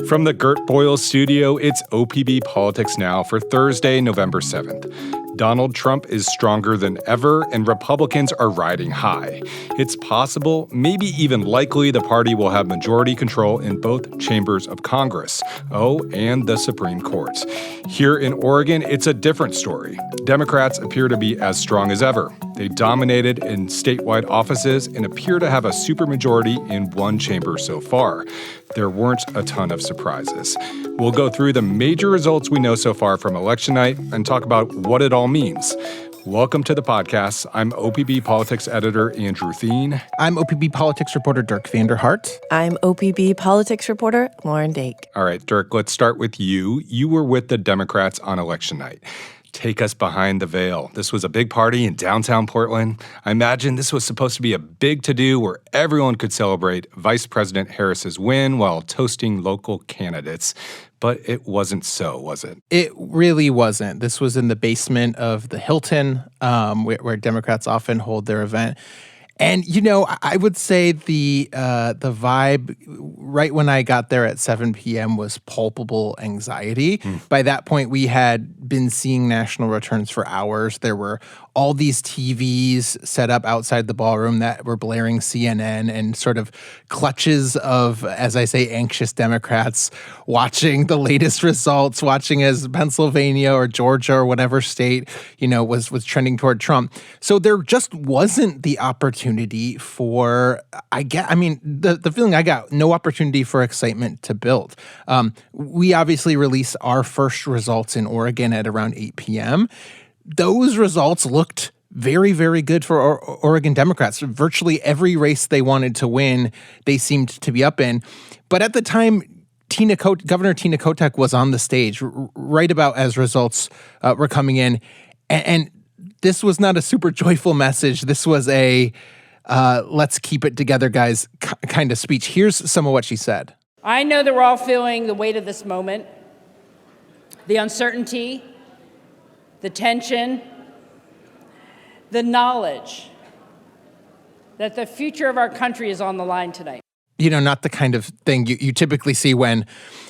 From the Gert Boyle studio, it's OPB Politics Now for Thursday, November 7th. Donald Trump is stronger than ever, and Republicans are riding high. It's possible, maybe even likely, the party will have majority control in both chambers of Congress. Oh, and the Supreme Court. Here in Oregon, it's a different story. Democrats appear to be as strong as ever. They dominated in statewide offices and appear to have a supermajority in one chamber so far. There weren't a ton of surprises. We'll go through the major results we know so far from election night and talk about what it all means. Welcome to the podcast. I'm OPB Politics Editor Andrew Thien. I'm OPB Politics Reporter Dirk Vanderhart. I'm OPB Politics Reporter Lauren Dake. All right, Dirk, let's start with you. You were with the Democrats on election night. Take us behind the veil. This was a big party in downtown Portland. I imagine this was supposed to be a big to-do where everyone could celebrate Vice President Harris's win while toasting local candidates. But it wasn't so, was it? It really wasn't. This was in the basement of the Hilton, where Democrats often hold their event. And, you know, I would say the vibe right when I got there at 7 p.m. was palpable anxiety. By that point, we had been seeing national returns for hours. There were all these TVs set up outside the ballroom that were blaring CNN and sort of clutches of, as I say, anxious Democrats watching the latest results, watching as Pennsylvania or Georgia or whatever state, you know, was trending toward Trump. So there just wasn't the opportunity for, the feeling I got, no opportunity for excitement to build. We obviously released our first results in Oregon at around 8 p.m. Those results looked very, very good for Oregon Democrats. Virtually every race they wanted to win, they seemed to be up in. But at the time, Governor Tina Kotek was on the stage right about as results were coming in. And this was not a super joyful message. This was a let's keep it together, guys, kind of speech. Here's some of what she said. I know that we're all feeling the weight of this moment, the uncertainty, the tension, the knowledge that the future of our country is on the line tonight. You know, not the kind of thing you typically see when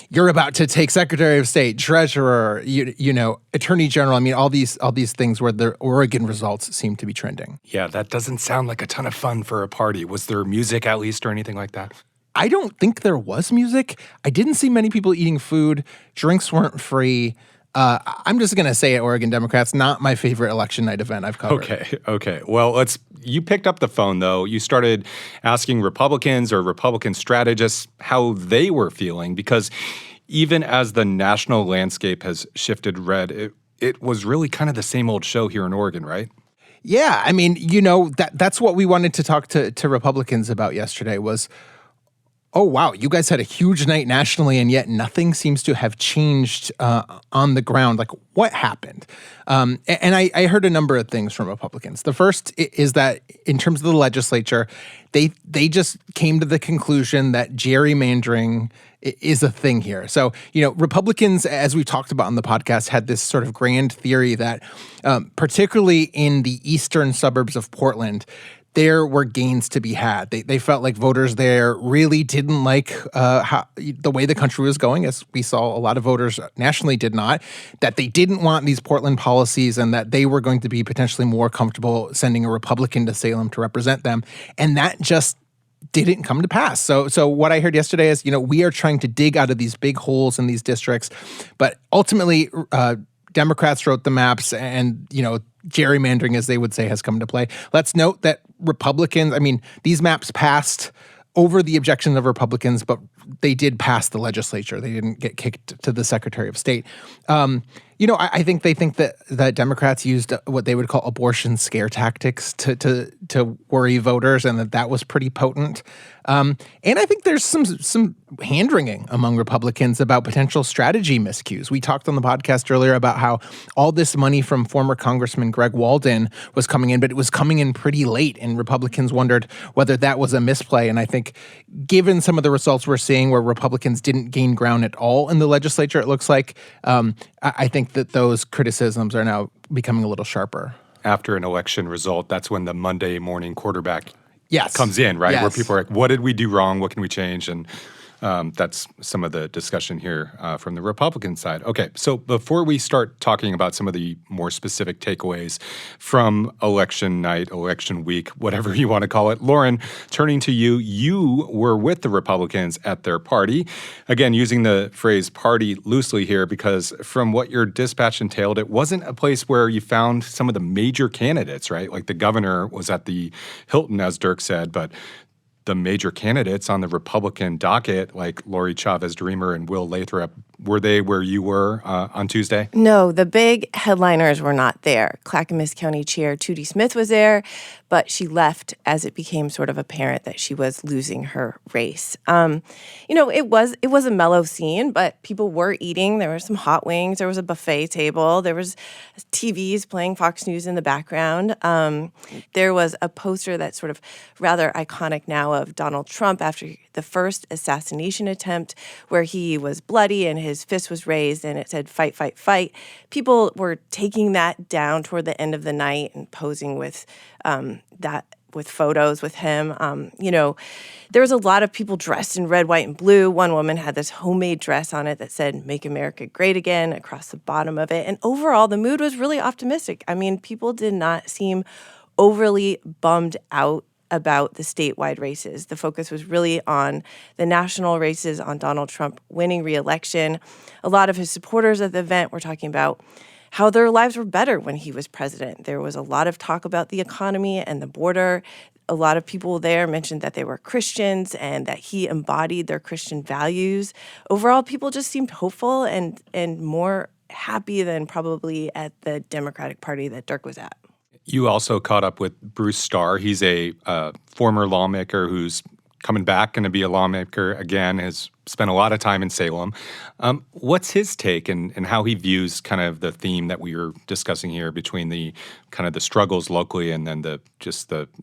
you're about to take Secretary of State, Treasurer, you know, Attorney General. I mean, all these things where the Oregon results seem to be trending. Yeah, that doesn't sound like a ton of fun for a party. Was there music at least or anything like that? I don't think there was music. I didn't see many people eating food. Drinks weren't free. I'm just going to say it, Oregon Democrats, not my favorite election night event I've covered. Okay. Well, you picked up the phone, though. You started asking Republicans or Republican strategists how they were feeling, because even as the national landscape has shifted red, it was really kind of the same old show here in Oregon, right? Yeah, I mean, you know, that's what we wanted to talk to Republicans about yesterday was, oh, wow, you guys had a huge night nationally, and yet nothing seems to have changed on the ground. Like, what happened? And I heard a number of things from Republicans. The first is that in terms of the legislature, they just came to the conclusion that gerrymandering is a thing here. So, you know, Republicans, as we talked about on the podcast, had this sort of grand theory that particularly in the eastern suburbs of Portland, there were gains to be had. They felt like voters there really didn't like the way the country was going, as we saw a lot of voters nationally did not, that they didn't want these Portland policies and that they were going to be potentially more comfortable sending a Republican to Salem to represent them. And that just didn't come to pass. So what I heard yesterday is, you know, we are trying to dig out of these big holes in these districts, but ultimately Democrats wrote the maps and, you know, gerrymandering, as they would say, has come into play. Let's note that Republicans, I mean, these maps passed over the objections of Republicans, but they did pass the legislature. They didn't get kicked to the Secretary of State. You know, I think they think that Democrats used what they would call abortion scare tactics to worry voters, and that was pretty potent. And I think there's some hand-wringing among Republicans about potential strategy miscues. We talked on the podcast earlier about how all this money from former Congressman Greg Walden was coming in, but it was coming in pretty late, and Republicans wondered whether that was a misplay. And I think given some of the results we're seeing where Republicans didn't gain ground at all in the legislature, it looks like, I think that those criticisms are now becoming a little sharper. After an election result, that's when the Monday morning quarterback Yes. comes in, right? Yes. Where people are like, what did we do wrong? What can we change? And That's some of the discussion here from the Republican side. Okay, so before we start talking about some of the more specific takeaways from election night, election week, whatever you want to call it, Lauren, turning to you, you were with the Republicans at their party. Again, using the phrase party loosely here because from what your dispatch entailed, it wasn't a place where you found some of the major candidates, right? Like the governor was at the Hilton, as Dirk said, but the major candidates on the Republican docket, like Lori Chavez-Dreamer and Will Lathrop, were they where you were on Tuesday? No, the big headliners were not there. Clackamas County Chair Tootie Smith was there, but she left as it became sort of apparent that she was losing her race. It was a mellow scene, but people were eating. There were some hot wings. There was a buffet table. There was TVs playing Fox News in the background. There was a poster that's sort of rather iconic now of Donald Trump after the first assassination attempt where he was bloody and his fist was raised and it said, "Fight, fight, fight." People were taking that down toward the end of the night and posing with with photos with him. There was a lot of people dressed in red, white, and blue. One woman had this homemade dress on it that said, "Make America Great Again," across the bottom of it. And overall, the mood was really optimistic. I mean, people did not seem overly bummed out about the statewide races. The focus was really on the national races, on Donald Trump winning re-election. A lot of his supporters at the event were talking about how their lives were better when he was president. There was a lot of talk about the economy and the border. A lot of people there mentioned that they were Christians and that he embodied their Christian values. Overall, people just seemed hopeful and more happy than probably at the Democratic Party that Dirk was at. You also caught up with Bruce Starr. He's a former lawmaker who's coming back, going to be a lawmaker again, has spent a lot of time in Salem. What's his take and how he views kind of the theme that we were discussing here between the kind of the struggles locally and then the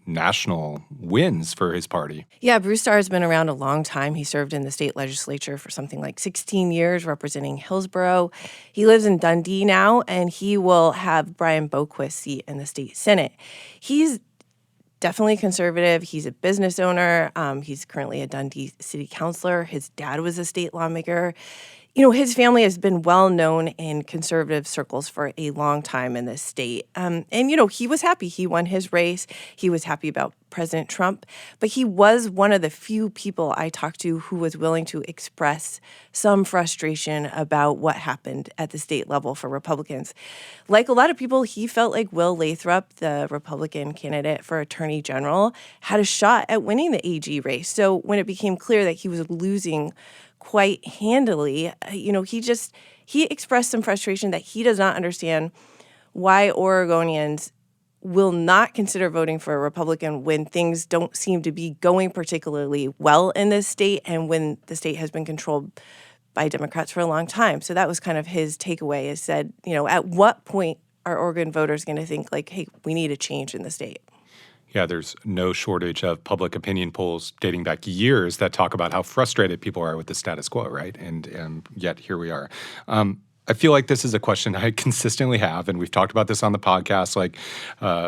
national wins for his party? Yeah, Bruce Starr has been around a long time. He served in the state legislature for something like 16 years, representing Hillsborough. He lives in Dundee now, and he will have Brian Boquist's seat in the state Senate. He's definitely conservative. He's a business owner. He's currently a Dundee city councilor. His dad was a state lawmaker. His family has been well known in conservative circles for a long time in this state. He was happy. He won his race. He was happy about President Trump. But he was one of the few people I talked to who was willing to express some frustration about what happened at the state level for Republicans. Like a lot of people, he felt like Will Lathrop, the Republican candidate for Attorney General, had a shot at winning the AG race. So when it became clear that he was losing quite handily, he expressed some frustration that he does not understand why Oregonians will not consider voting for a Republican when things don't seem to be going particularly well in this state and when the state has been controlled by Democrats for a long time. So that was kind of his takeaway, is said, at what point are Oregon voters going to think like, hey, we need a change in the state? Yeah, there's no shortage of public opinion polls dating back years that talk about how frustrated people are with the status quo, right? And yet here we are. I feel like this is a question I consistently have, and we've talked about this on the podcast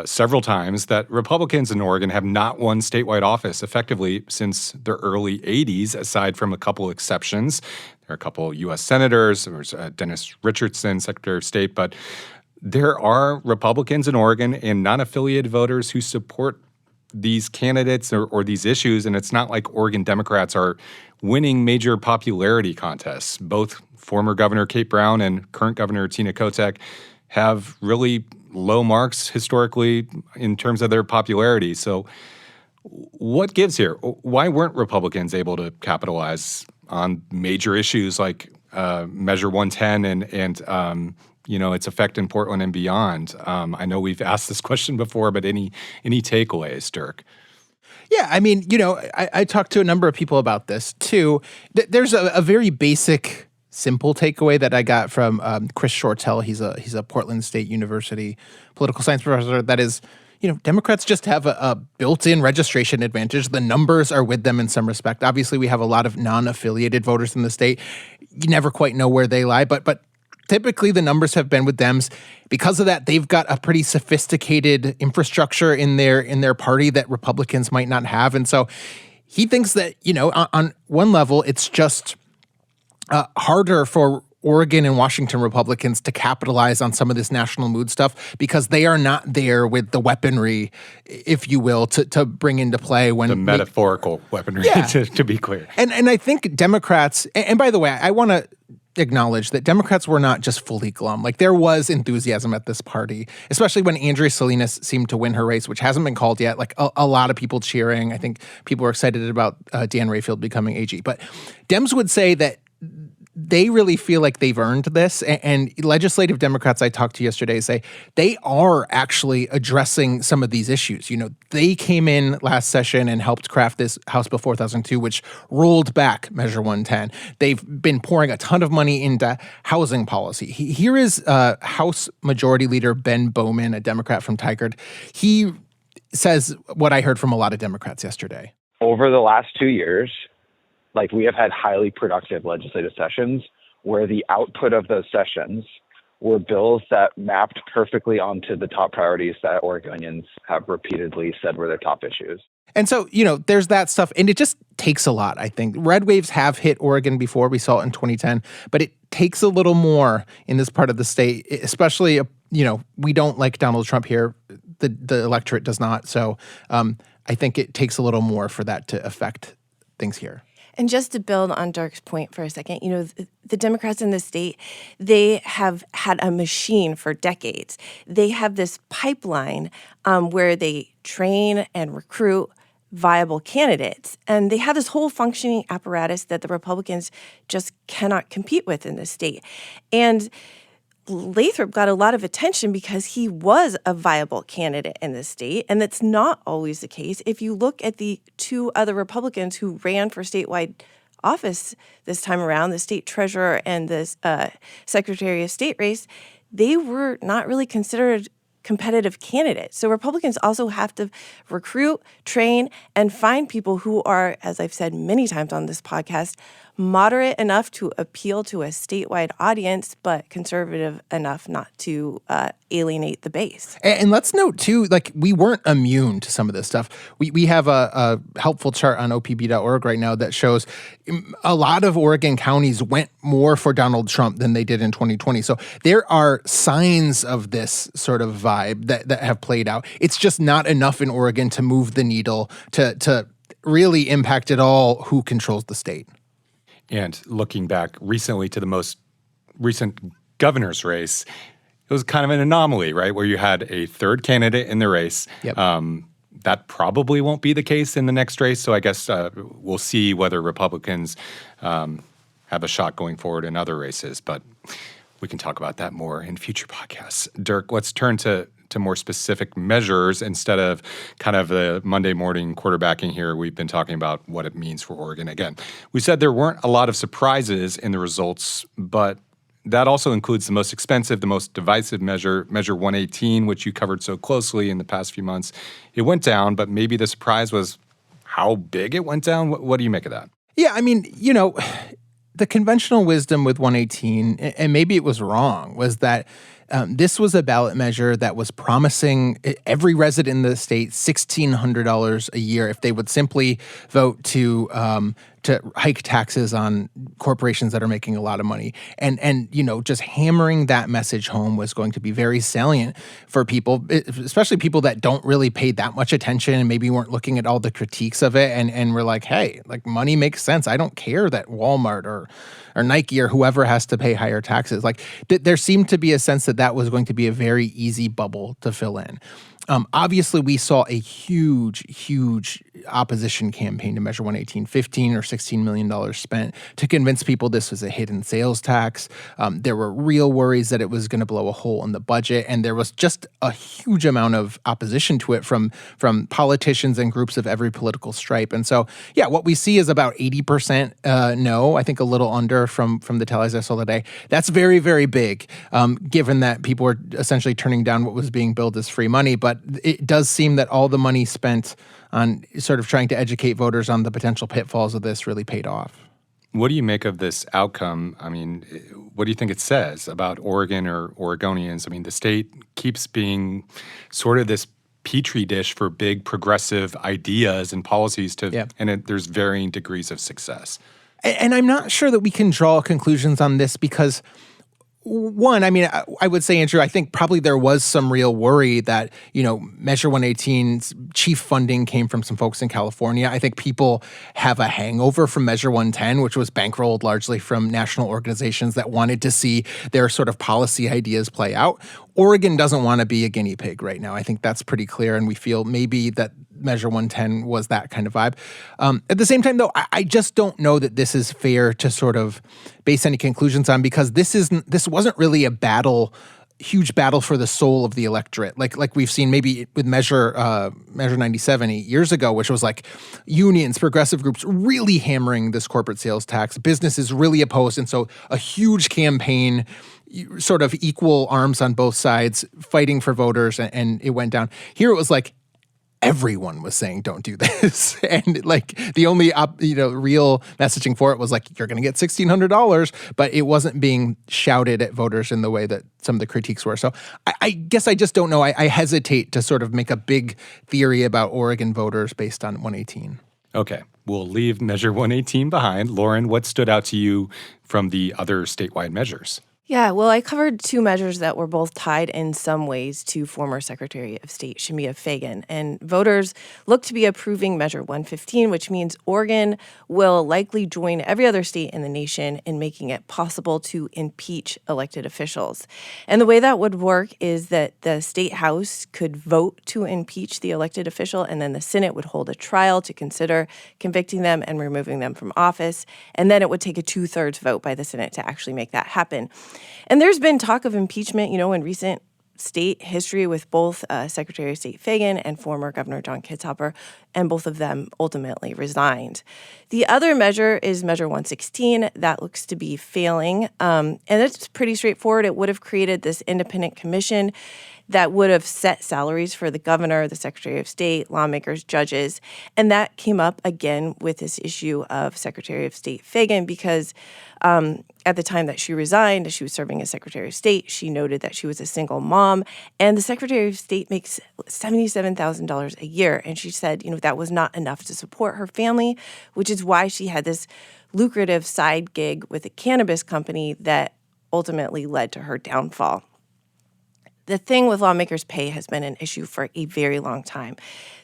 several times, that Republicans in Oregon have not won statewide office effectively since the early 80s, aside from a couple exceptions. There are a couple U.S. senators. There's Dennis Richardson, Secretary of State, but there are Republicans in Oregon and non-affiliated voters who support these candidates or these issues, and it's not like Oregon Democrats are winning major popularity contests. Both former Governor Kate Brown and current Governor Tina Kotek have really low marks historically in terms of their popularity. So what gives here? Why weren't Republicans able to capitalize on major issues like Measure 110 and its effect in Portland and beyond? I know we've asked this question before, but any takeaways, Dirk? Yeah, I mean, I talked to a number of people about this too. There's a very basic, simple takeaway that I got from Chris Shortell. He's a Portland State University political science professor. That is, Democrats just have a built-in registration advantage. The numbers are with them in some respect. Obviously, we have a lot of non-affiliated voters in the state. You never quite know where they lie, but typically the numbers have been with Dems. Because of that, they've got a pretty sophisticated infrastructure in their party that Republicans might not have. And so he thinks that, on one level, it's just harder for Oregon and Washington Republicans to capitalize on some of this national mood stuff because they are not there with the weaponry, if you will, to bring into play when the metaphorical weaponry, to be clear. And I think Democrats, and by the way, I want to acknowledge that Democrats were not just fully glum. Like, there was enthusiasm at this party, especially when Andrea Salinas seemed to win her race, which hasn't been called yet. Like, a lot of people cheering. I think people were excited about Dan Rayfield becoming AG. But Dems would say that they really feel like they've earned this. And legislative Democrats I talked to yesterday say they are actually addressing some of these issues. They came in last session and helped craft this House Bill 4002, which rolled back Measure 110. They've been pouring a ton of money into housing policy. Here is House Majority Leader Ben Bowman, a Democrat from Tigard. He says what I heard from a lot of Democrats yesterday. Over the last 2 years, we have had highly productive legislative sessions where the output of those sessions were bills that mapped perfectly onto the top priorities that Oregonians have repeatedly said were their top issues. And so, there's that stuff, and it just takes a lot, I think. Red waves have hit Oregon before. We saw it in 2010, but it takes a little more in this part of the state, especially, we don't like Donald Trump here. The electorate does not. So I think it takes a little more for that to affect things here. And just to build on Dirk's point for a second, the Democrats in the state, they have had a machine for decades. They have this pipeline where they train and recruit viable candidates. And they have this whole functioning apparatus that the Republicans just cannot compete with in the state. And Lathrop got a lot of attention because he was a viable candidate in the state, and that's not always the case. If you look at the two other Republicans who ran for statewide office this time around, the state treasurer and the Secretary of State race, they were not really considered competitive candidates. So Republicans also have to recruit, train, and find people who are, as I've said many times on this podcast, moderate enough to appeal to a statewide audience, but conservative enough not to alienate the base. And let's note, too, we weren't immune to some of this stuff. We have a helpful chart on opb.org right now that shows a lot of Oregon counties went more for Donald Trump than they did in 2020. So there are signs of this sort of vibe that have played out. It's just not enough in Oregon to move the needle to really impact at all who controls the state. And looking back recently to the most recent governor's race, it was kind of an anomaly, right, where you had a third candidate in the race. Yep. That probably won't be the case in the next race. So I guess we'll see whether Republicans have a shot going forward in other races. But we can talk about that more in future podcasts. Dirk, let's turn to more specific measures instead of kind of the Monday morning quarterbacking here. We've been talking about what it means for Oregon. Again, we said there weren't a lot of surprises in the results, but that also includes the most expensive, the most divisive measure, Measure 118, which you covered so closely in the past few months. It went down, but maybe the surprise was how big it went down. What do you make of that? Yeah, I mean, the conventional wisdom with 118, and maybe it was wrong, was that this was a ballot measure that was promising every resident in the state $1,600 a year if they would simply vote to hike taxes on corporations that are making a lot of money. And just hammering that message home was going to be very salient for people, especially people that don't really pay that much attention and maybe weren't looking at all the critiques of it and were like, hey, money makes sense. I don't care that Walmart or Nike or whoever has to pay higher taxes. There seemed to be a sense that was going to be a very easy bubble to fill in. Obviously, we saw a huge opposition campaign to Measure 118, $15 or $16 million spent to convince people this was a hidden sales tax. There were real worries that it was going to blow a hole in the budget, and there was just a huge amount of opposition to it from politicians and groups of every political stripe. And so, yeah, what we see is about 80% no, I think a little under from the tallies I saw today. That's very, very big, given that people were essentially turning down what was being billed as free money. But it does seem that all the money spent on sort of trying to educate voters on the potential pitfalls of this really paid off. What do you make of this outcome? I mean, what do you think it says about Oregon or Oregonians? I mean, the state keeps being sort of this petri dish for big progressive ideas and policies there's varying degrees of success. And I'm not sure that we can draw conclusions on this because, one, I mean, I would say, Andrew, I think probably there was some real worry that, Measure 118's chief funding came from some folks in California. I think people have a hangover from Measure 110, which was bankrolled largely from national organizations that wanted to see their sort of policy ideas play out. Oregon doesn't want to be a guinea pig right now. I think that's pretty clear, and we feel maybe that Measure 110 was that kind of vibe. At the same time, though, I just don't know that this is fair to sort of base any conclusions on, because this wasn't really a huge battle for the soul of the electorate, like we've seen maybe with Measure 97 8 years ago, which was like unions, progressive groups really hammering this corporate sales tax, businesses really opposed, and so a huge campaign, sort of equal arms on both sides, fighting for voters, and it went down. Here it was like everyone was saying, don't do this. And like the only real messaging for it was like, you're going to get $1,600, but it wasn't being shouted at voters in the way that some of the critiques were. So I guess I just don't know. I hesitate to sort of make a big theory about Oregon voters based on 118. Okay, we'll leave Measure 118 behind. Lauren, what stood out to you from the other statewide measures? Yeah, well, I covered two measures that were both tied in some ways to former Secretary of State Shemia Fagan. And voters look to be approving Measure 115, which means Oregon will likely join every other state in the nation in making it possible to impeach elected officials. And the way that would work is that the state house could vote to impeach the elected official, and then the Senate would hold a trial to consider convicting them and removing them from office. And then it would take a 2/3 vote by the Senate to actually make that happen. And there's been talk of impeachment, in recent state history with both Secretary of State Fagan and former Governor John Kitzhaber, and both of them ultimately resigned. The other measure is Measure 116. That looks to be failing, and it's pretty straightforward. It would have created this independent commission that would have set salaries for the governor, the Secretary of State, lawmakers, judges, and that came up again with this issue of Secretary of State Fagan because at the time that she resigned, she was serving as Secretary of State. She noted that she was a single mom, and the Secretary of State makes $77,000 a year. And she said, that was not enough to support her family, which is why she had this lucrative side gig with a cannabis company that ultimately led to her downfall. The thing with lawmakers' pay has been an issue for a very long time.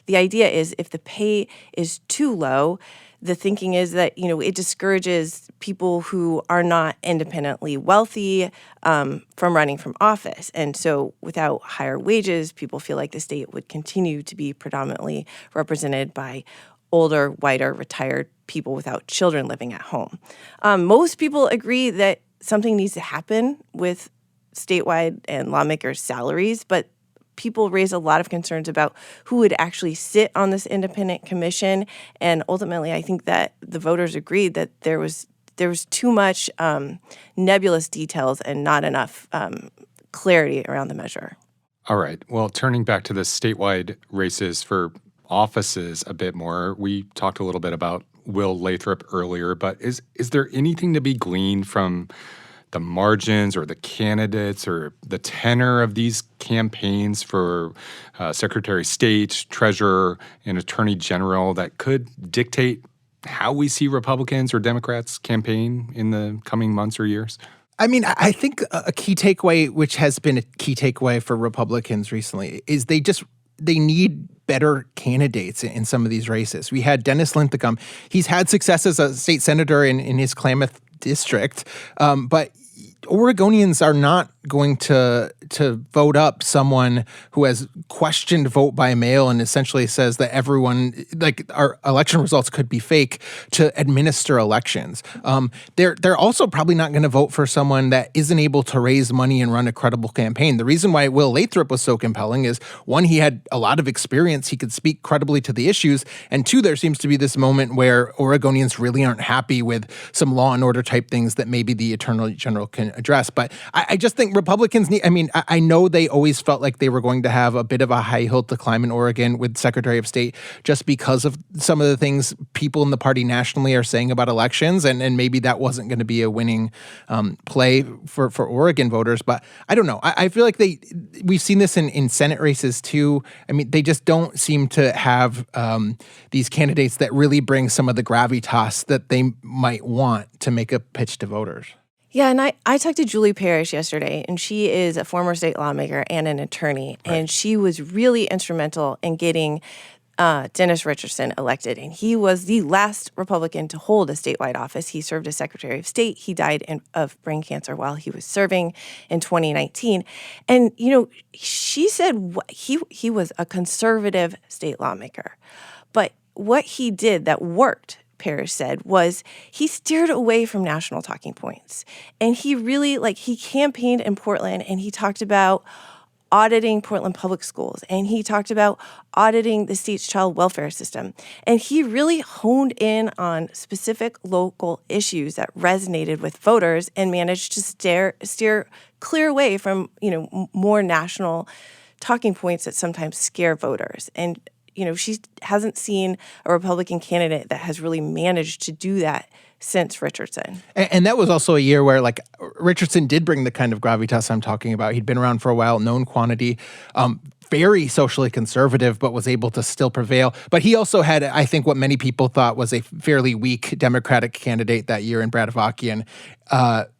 The idea is if the pay is too low, the thinking is that, it discourages people who are not independently wealthy from running from office. And so without higher wages, people feel like the state would continue to be predominantly represented by older, whiter, retired people without children living at home. Most people agree that something needs to happen with statewide and lawmakers' salaries, but people raise a lot of concerns about who would actually sit on this independent commission. And ultimately, I think that the voters agreed that there was too much nebulous details and not enough clarity around the measure. All right. Well, turning back to the statewide races for offices a bit more, we talked a little bit about Will Lathrop earlier, but is there anything to be gleaned from the margins or the candidates or the tenor of these campaigns for Secretary of State, Treasurer, and Attorney General that could dictate how we see Republicans or Democrats campaign in the coming months or years? I mean, I think a key takeaway, which has been a key takeaway for Republicans recently, is they need better candidates in some of these races. We had Dennis Linthicum. He's had success as a state senator in his Klamath district, but Oregonians are not going to vote up someone who has questioned vote by mail and essentially says that everyone, like our election results could be fake, to administer elections. They're also probably not going to vote for someone that isn't able to raise money and run a credible campaign. The reason why Will Lathrop was so compelling is, one, he had a lot of experience. He could speak credibly to the issues. And two, there seems to be this moment where Oregonians really aren't happy with some law and order type things that maybe the Attorney General can even addressed. But I just think Republicans need, I know they always felt like they were going to have a bit of a high hill to climb in Oregon with Secretary of State just because of some of the things people in the party nationally are saying about elections. And maybe that wasn't going to be a winning play for Oregon voters. But I don't know. I feel like we've seen this in Senate races too. They just don't seem to have these candidates that really bring some of the gravitas that they might want to make a pitch to voters. Yeah, and I talked to Julie Parrish yesterday, and she is a former state lawmaker and an attorney, right. And she was really instrumental in getting Dennis Richardson elected, and he was the last Republican to hold a statewide office. He served as Secretary of State. He died of brain cancer while he was serving in 2019. And, she said he was a conservative state lawmaker. But what he did that worked, Parrish said, was he steered away from national talking points. And he really, he campaigned in Portland, and he talked about auditing Portland public schools, and he talked about auditing the state's child welfare system. And he really honed in on specific local issues that resonated with voters and managed to steer clear away from, more national talking points that sometimes scare voters. And she hasn't seen a Republican candidate that has really managed to do that since Richardson. And that was also a year where, Richardson did bring the kind of gravitas I'm talking about. He'd been around for a while, known quantity, very socially conservative, but was able to still prevail. But he also had, I think, what many people thought was a fairly weak Democratic candidate that year in Brad Avakian.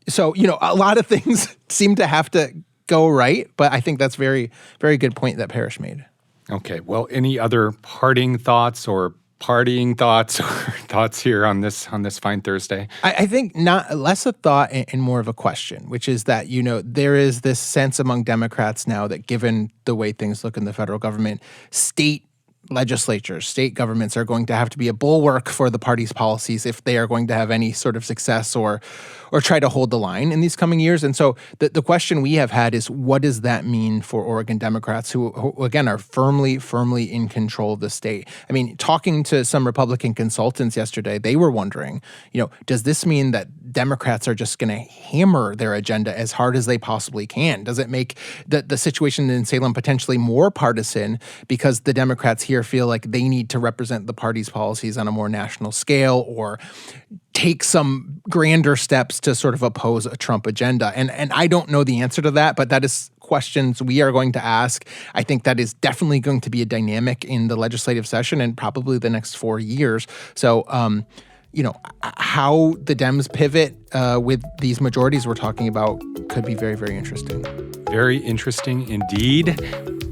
So, a lot of things seem to have to go right. But I think that's very, very good point that Parrish made. Okay, well, any other parting thoughts or partying thoughts or thoughts here on this fine Thursday? I think not less a thought and more of a question, which is that, there is this sense among Democrats now that given the way things look in the federal government, state legislatures, state governments are going to have to be a bulwark for the party's policies if they are going to have any sort of success or try to hold the line in these coming years. And so the question we have had is, what does that mean for Oregon Democrats who again, are firmly in control of the state? Talking to some Republican consultants yesterday, they were wondering, does this mean that Democrats are just going to hammer their agenda as hard as they possibly can? Does it make the situation in Salem potentially more partisan because the Democrats here feel like they need to represent the party's policies on a more national scale or take some grander steps to sort of oppose a Trump agenda? And I don't know the answer to that, but that is questions we are going to ask. I think that is definitely going to be a dynamic in the legislative session and probably the next 4 years. So, how the Dems pivot with these majorities we're talking about could be very, very interesting. Very interesting indeed.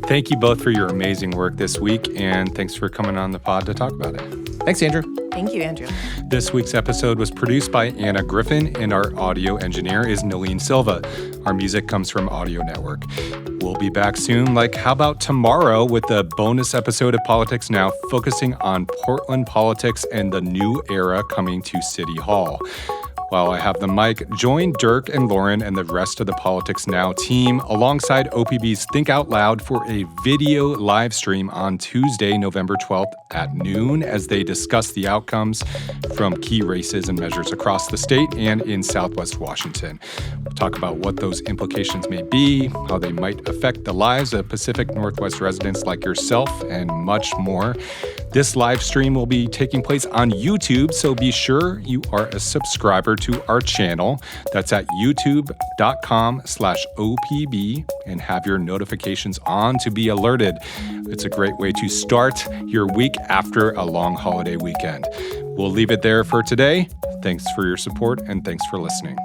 Thank you both for your amazing work this week, and thanks for coming on the pod to talk about it. Thanks, Andrew. Thank you, Andrew. This week's episode was produced by Anna Griffin, and our audio engineer is Nalene Silva. Our music comes from Audio Network. We'll be back soon, how about tomorrow, with a bonus episode of Politics Now focusing on Portland politics and the new era coming to City Hall. While I have the mic, join Dirk and Lauren and the rest of the Politics Now team alongside OPB's Think Out Loud for a video live stream on Tuesday, November 12th at noon as they discuss the outcomes from key races and measures across the state and in Southwest Washington. We'll talk about what those implications may be, how they might affect the lives of Pacific Northwest residents like yourself, and much more. This live stream will be taking place on YouTube, so be sure you are a subscriber to our channel. That's at youtube.com/OPB, and have your notifications on to be alerted. It's a great way to start your week after a long holiday weekend. We'll leave it there for today. Thanks for your support, and thanks for listening.